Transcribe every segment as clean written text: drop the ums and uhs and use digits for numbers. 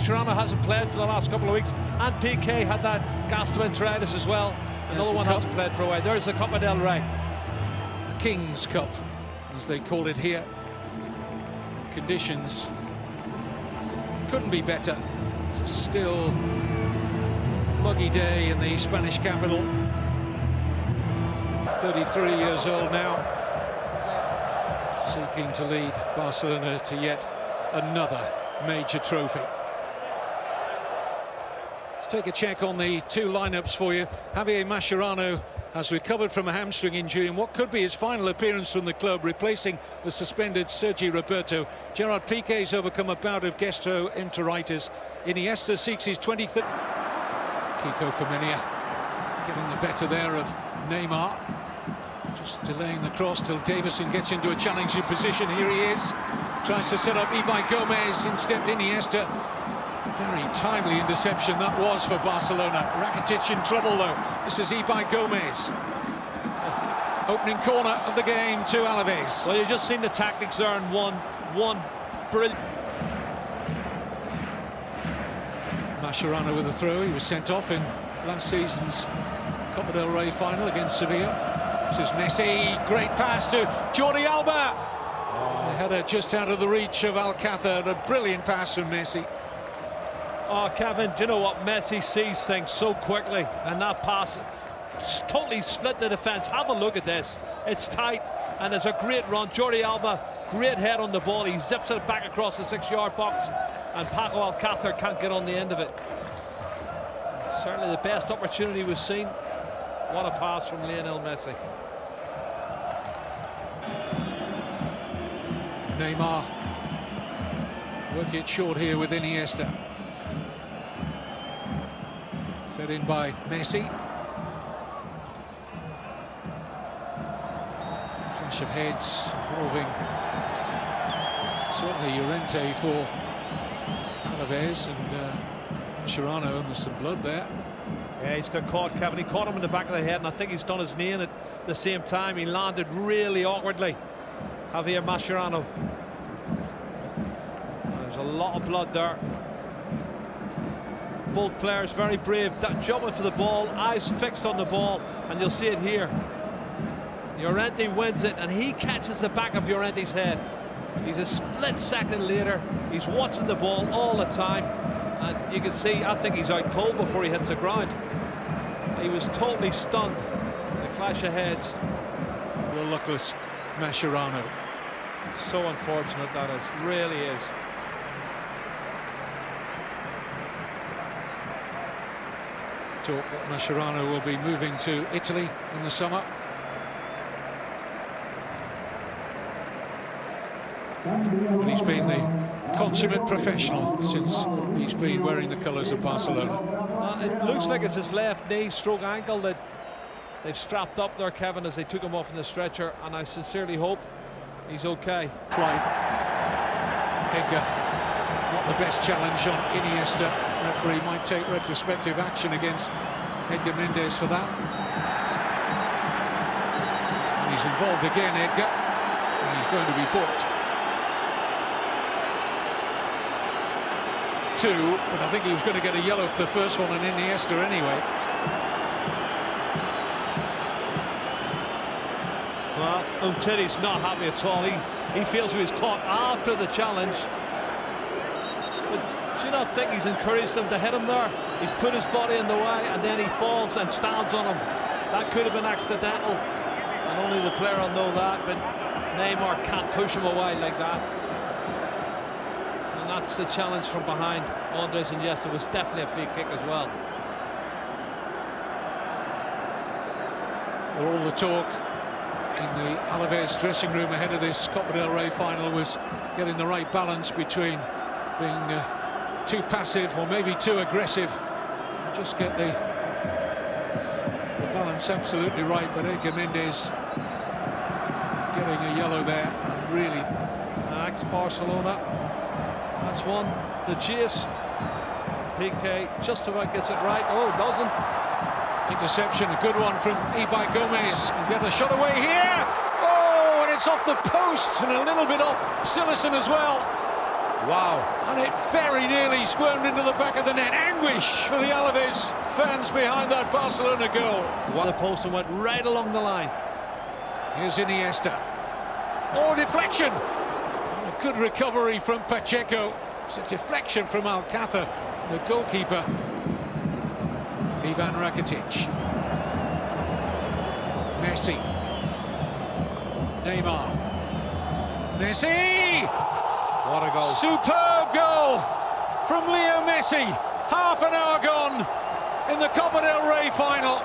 Mascherano hasn't played for the last couple of weeks, and PK had that gastroenteritis as well. Another one hasn't played for a while. There's the Copa del Rey. The King's Cup, as they call it here. Conditions couldn't be better. It's a still muggy day in the Spanish capital. 33 years old now, seeking to lead Barcelona to yet another major trophy. Let's take a check on the two lineups for you. Javier Mascherano has recovered from a hamstring injury in what could be his final appearance from the club, replacing the suspended Sergi Roberto. Gerard Piqué's overcome a bout of gastroenteritis. Iniesta seeks his 23rd. Kiko Femenia getting the better there of Neymar. Just delaying the cross till Davison gets into a challenging position. Here he is. Tries to set up Ibai Gomez. In stepped Iniesta. Very timely interception that was for Barcelona. Rakitic in trouble though. This is Ibai Gomez. Opening corner of the game to Alaves. Well, you've just seen the tactics there in one brilliant. Mascherano with a throw. He was sent off in last season's Copa del Rey final against Sevilla. This is Messi. Great pass to Jordi Alba. The header just out of the reach of Alcacer. A brilliant pass from Messi. Oh, Kevin, do you know what? Messi sees things so quickly, and that pass totally split the defence. Have a look at this. It's tight, and there's a great run. Jordi Alba, great head on the ball. He zips it back across the 6-yard box, and Paco Alcacer can't get on the end of it. Certainly the best opportunity we've seen. What a pass from Lionel Messi. Neymar work it short here with Iniesta. Fed in by Messi. Clash of heads involving certainly Llorente for Alaves, and Mascherano, and there's some blood there. Yeah, he's got caught, Kevin. He caught him in the back of the head, and I think he's done his knee in at the same time. He landed really awkwardly. Javier Mascherano. There's a lot of blood there. Both players very brave, jumping for the ball, eyes fixed on the ball, and you'll see it here. Llorente wins it, and he catches the back of Llorente's head. He's a split second later. He's watching the ball all the time, and you can see, I think he's out cold before he hits the ground. He was totally stunned. The clash of heads. The luckless Mascherano. So unfortunate that is, really is. Talk that Mascherano will be moving to Italy in the summer. But he's been the consummate professional since he's been wearing the colours of Barcelona. It looks like it's his left knee stroke ankle that they've strapped up there, Kevin, as they took him off in the stretcher, and I sincerely hope he's okay. Flight. Edgar, not the best challenge on Iniesta. Referee might take retrospective action against Edgar Mendes for that. And he's involved again, Edgar, and he's going to be booked. 2, but I think he was going to get a yellow for the first one, and Iniesta anyway. Well, Umtiti's not happy at all. He feels he was caught after the challenge. But do you not think he's encouraged them to hit him there? He's put his body in the way, and then he falls and stands on him. That could have been accidental, and only the player will know that, but Neymar can't push him away like that. And that's the challenge from behind. Andres Iniesta was definitely a free kick as well. All the talk in the Alaves dressing room ahead of this Copa del Rey final was getting the right balance between being too passive or maybe too aggressive, and just get the balance absolutely right. But Edgar Mendes getting a yellow there, really. Barcelona, that's one to chase. PK just about gets it right. Oh, doesn't. Interception, a good one from Ibai Gomez, and get a shot away here. Oh, and it's off the post and a little bit off Sillerson as well. Wow. And it very nearly squirmed into the back of the net. Anguish for the Alaves fans behind that Barcelona goal. The post and went right along the line. Here's Iniesta. Oh, deflection! And a good recovery from Pacheco. It's a deflection from Alcacer, the goalkeeper. Ivan Rakitic. Messi. Neymar. Messi! What a goal. Superb goal from Leo Messi. Half an hour gone in the Copa del Rey final.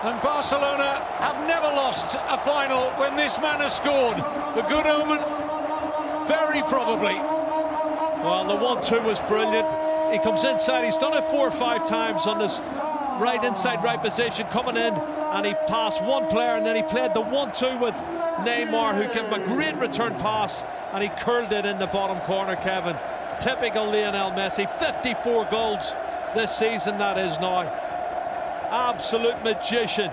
And Barcelona have never lost a final when this man has scored. The good omen, very probably. Well, the 1-2 was brilliant. He comes inside, he's done it 4 or 5 times on this right inside right position, coming in, and he passed one player, and then he played the 1-2 with Neymar, who gave him a great return pass, and he curled it in the bottom corner, Kevin. Typical Lionel Messi, 54 goals this season, that is now. Absolute magician.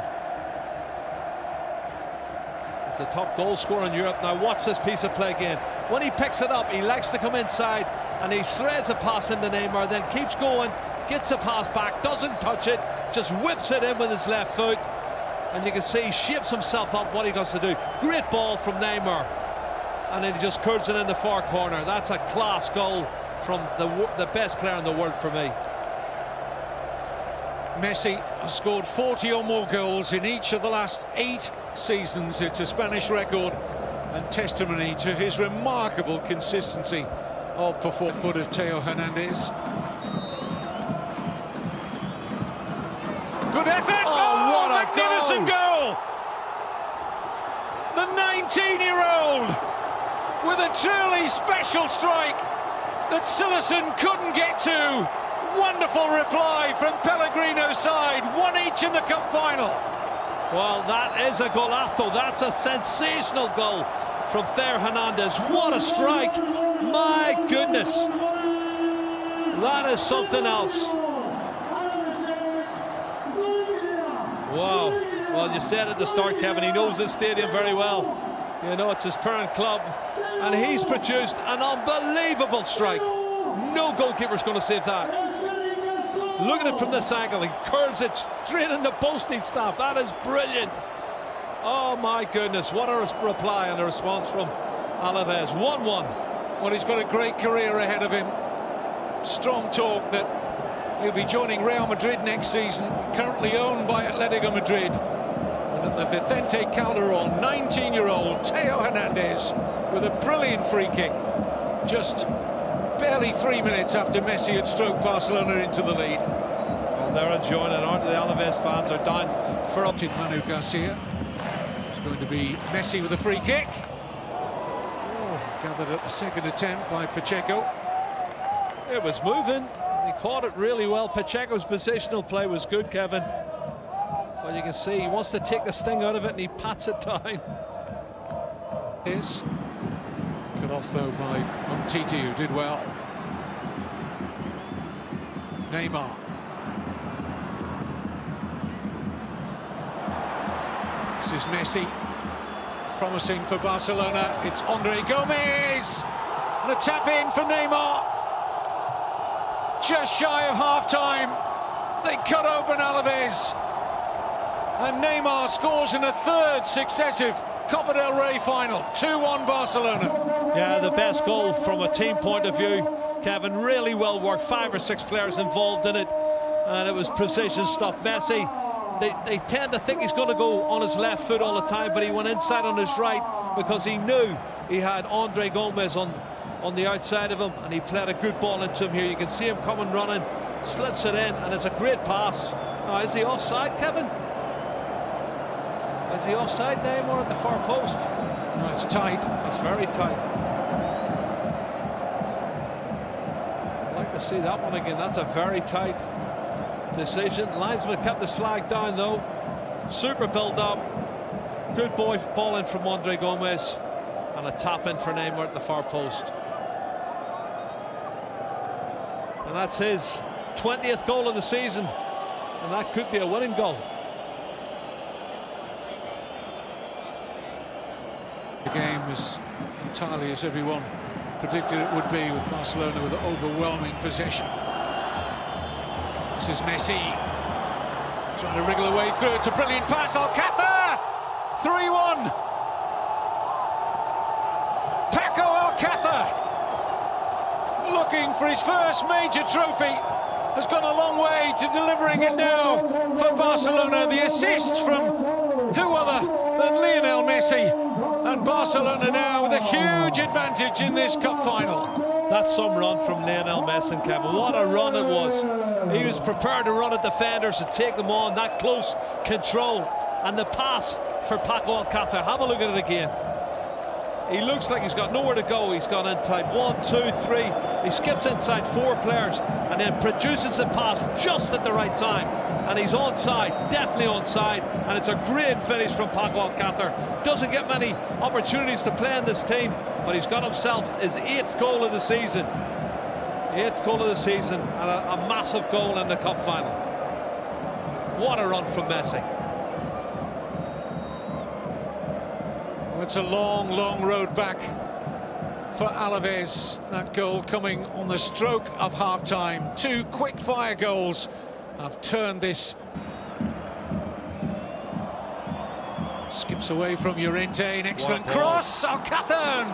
He's the top goal scorer in Europe. Now watch this piece of play again. When he picks it up, he likes to come inside, and he threads a pass into Neymar, then keeps going, gets a pass back, doesn't touch it, just whips it in with his left foot. And you can see he shapes himself up what he wants to do. Great ball from Neymar, and then he just curves it in the far corner. That's a class goal from the best player in the world for me. Messi has scored 40 or more goals in each of the last 8 seasons. It's a Spanish record and testimony to his remarkable consistency of performance. Foot of Theo Hernandez. Good effort! Oh, what a magnificent goal! The 19-year-old with a truly special strike that Sillerson couldn't get to. Wonderful reply from Pellegrino's side. 1 each in the cup final. Well, that is a golazo. That's a sensational goal from Theo Hernandez. What a strike! My goodness, that is something else. Wow. Well, you said at the start, Kevin, he knows this stadium very well. You know, it's his parent club, and he's produced an unbelievable strike. No goalkeeper's going to save that. Look at it from this angle. He curls it straight in the posting stamp. That is brilliant. Oh my goodness, what a reply and a response from Alaves. 1-1. Well, he's got a great career ahead of him. Strong talk that he'll be joining Real Madrid next season, currently owned by Atletico Madrid. And at the Vicente Calderon, 19-year-old Theo Hernandez with a brilliant free kick. Just barely 3 minutes after Messi had stroked Barcelona into the lead. Well, they're enjoying it, aren't they? The Alaves fans are down for up to Manu Garcia. It's going to be Messi with a free kick. Oh, gathered at the second attempt by Pacheco. It was moving. He caught it really well. Pacheco's positional play was good, Kevin. But you can see he wants to take the sting out of it, and he pats it down. Is cut off though by Umtiti, who did well. Neymar. This is Messi. Promising for Barcelona. It's Andre Gomez. And a tap in for Neymar. Just shy of half-time. They cut open Alaves. And Neymar scores in a 3rd successive Copa del Rey final. 2-1 Barcelona. Yeah, the best goal from a team point of view, Kevin. Really well worked. 5 or 6 players involved in it, and it was precision stuff. Messi, they tend to think he's going to go on his left foot all the time, but he went inside on his right because he knew he had Andre Gomez on the outside of him, and he played a good ball into him here. You can see him coming running, slips it in, and it's a great pass. Now, is he offside, Kevin? Is he offside, Neymar, at the far post? No, it's tight. It's very tight. I'd like to see that one again. That's a very tight decision. Linesman kept his flag down, though. Super build-up. Good ball in from Andre Gomez. And a tap in for Neymar at the far post. And that's his 20th goal of the season. And that could be a winning goal. The game was entirely as everyone predicted it would be, with Barcelona with overwhelming possession. This is Messi trying to wriggle away through. It's a brilliant pass. Alcacer! 3-1. Paco Alcacer, looking for his first major trophy, has gone a long way to delivering it now for Barcelona. The assist from who other than Lionel Messi, and Barcelona now with a huge advantage in this cup final. That's some run from Lionel Messi, Kevin. What a run it was. He was prepared to run at defenders and take them on. That close control, and the pass for Paco Alcacer. Have a look at it again. He looks like he's got nowhere to go. He's gone inside 1, 2, 3. He skips inside 4 players and then produces the pass just at the right time. And he's onside, definitely onside. And it's a great finish from Paco Alcacer. Doesn't get many opportunities to play in this team, but he's got himself his 8th goal of the season. 8th goal of the season, and a massive goal in the cup final. What a run from Messi. It's a long, long road back for Alaves. That goal coming on the stroke of half-time. 2 quick-fire goals have turned this. Skips away from Llorente, an excellent cross. Alcacer,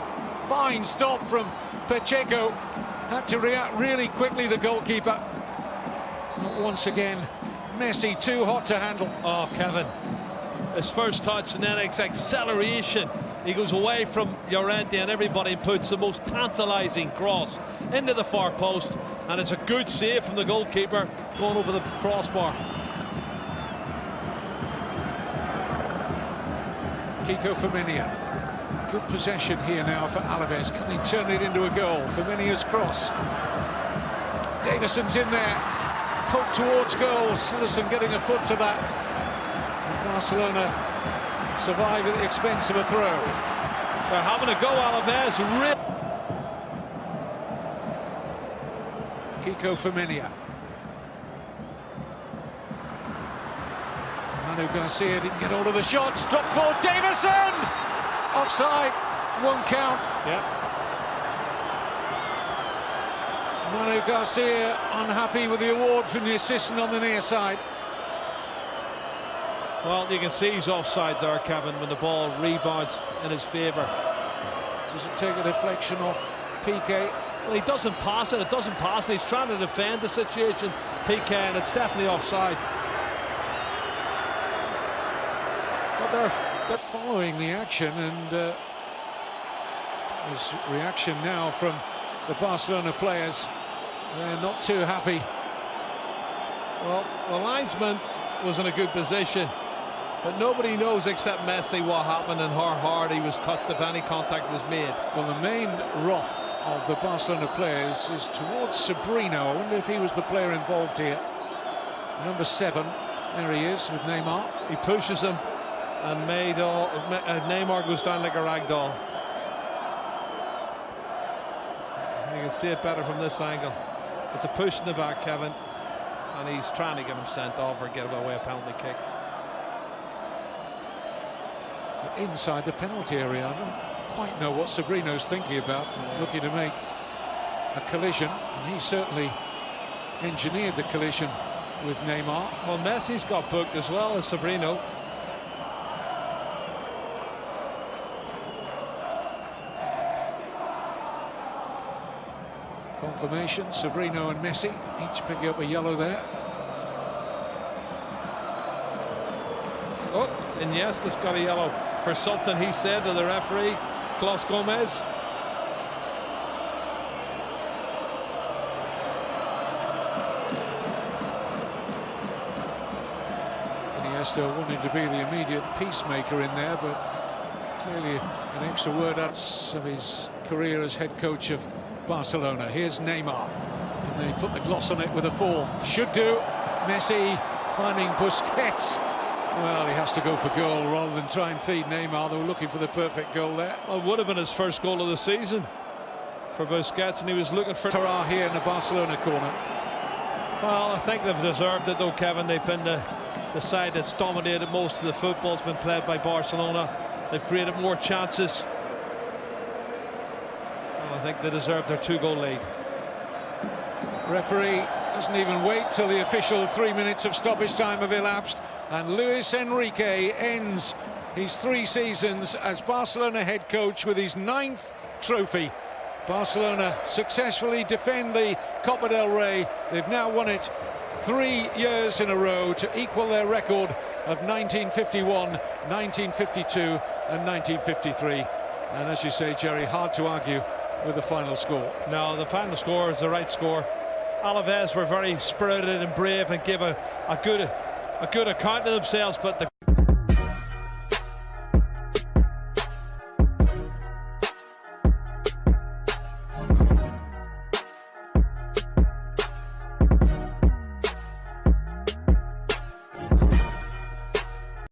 fine stop from Pacheco. Had to react really quickly, the goalkeeper. But once again, Messi too hot to handle. Oh, Kevin. His first touch and then it's acceleration. He goes away from Llorente and everybody puts the most tantalising cross into the far post, and it's a good save from the goalkeeper going over the crossbar. Kiko Femenia. Good possession here now for Alaves. Can they turn it into a goal? Femenia's cross. Davison's in there. Poke towards goal. Sillerson getting a foot to that. Barcelona survive at the expense of a throw. They're having a go, Alaves. Kiko Femenia. Manu Garcia didn't get all of the shots. Drop for Davison! Offside. Won't count. Yeah. Manu Garcia unhappy with the award from the assistant on the near side. Well, you can see he's offside there, Kevin, when the ball rebounds in his favour. Does it take a deflection off Piqué? Well, he doesn't pass it. It doesn't pass it. He's trying to defend the situation, Piqué, and it's definitely offside. But they're following the action, and there's reaction now from the Barcelona players. They're not too happy. Well, the linesman was in a good position, but nobody knows except Messi what happened and how hard he was touched, if any contact was made. Well, the main wrath of the Barcelona players is towards Sabrino. I wonder if he was the player involved here. Number 7, there he is with Neymar. He pushes him, and Neymar goes down like a rag doll. You can see it better from this angle. It's a push in the back, Kevin, and he's trying to get him sent off or get him away a penalty kick. Inside the penalty area, I don't quite know what Sabrino's thinking about, looking to make a collision, and he certainly engineered the collision with Neymar. Well, Messi's got booked as well as Sabrino. Confirmation, Sabrino and Messi each picking up a yellow there. Oh, and yes, this got a yellow for something he said to the referee, Klaus Gomez. Iniesta wanted to be the immediate peacemaker in there, but clearly an extra word out of his career as head coach of Barcelona. Here's Neymar. Can they put the gloss on it with a 4th? Should do. Messi finding Busquets. Well, he has to go for goal rather than try and feed Neymar. They were looking for the perfect goal there. Well, it would have been his first goal of the season for Busquets, and he was looking for... Torah here in the Barcelona corner. Well, I think they've deserved it, though, Kevin. They've been the side that's dominated most of the football. It's been played by Barcelona. They've created more chances. I think they deserve their 2-goal lead. Referee doesn't even wait till the official 3 minutes of stoppage time have elapsed, and Luis Enrique ends his 3 seasons as Barcelona head coach with his 9th trophy. Barcelona successfully defend the Copa del Rey. They've now won it 3 years in a row to equal their record of 1951, 1952 and 1953. And as you say, Jerry, hard to argue with the final score. No, the final score is the right score. Alaves were very spirited and brave and gave a good account of themselves, but the